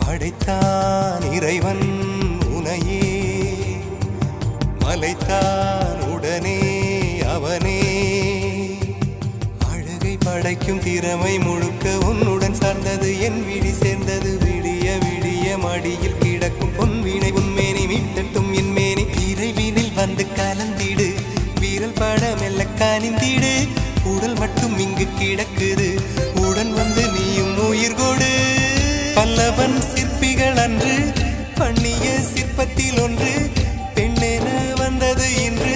படைத்தான் இறைவன் உனையே மலைத்தான் உடனே அவனே அழகை படைக்கும் திறமை முழுக்க உன்னுடன் சார்ந்தது என் விழி சேர்ந்தது விடிய விடிய மடியில் கிடக்கும் பொன்வினை உன்மேனி மீட்டட்டும் என் மேனி இறைவினில் வந்து கலந்திடு வீரல் பட மெல்ல காணிந்திடு உடல் மட்டும் இங்கு கிடக்குது உடன் வந்து நீயும் உயிர் கொடு பல்லவன் சிற்பிகள் அன்று பண்ணிய சிற்பத்தில் ஒன்று பெண்ணென வந்தது இன்று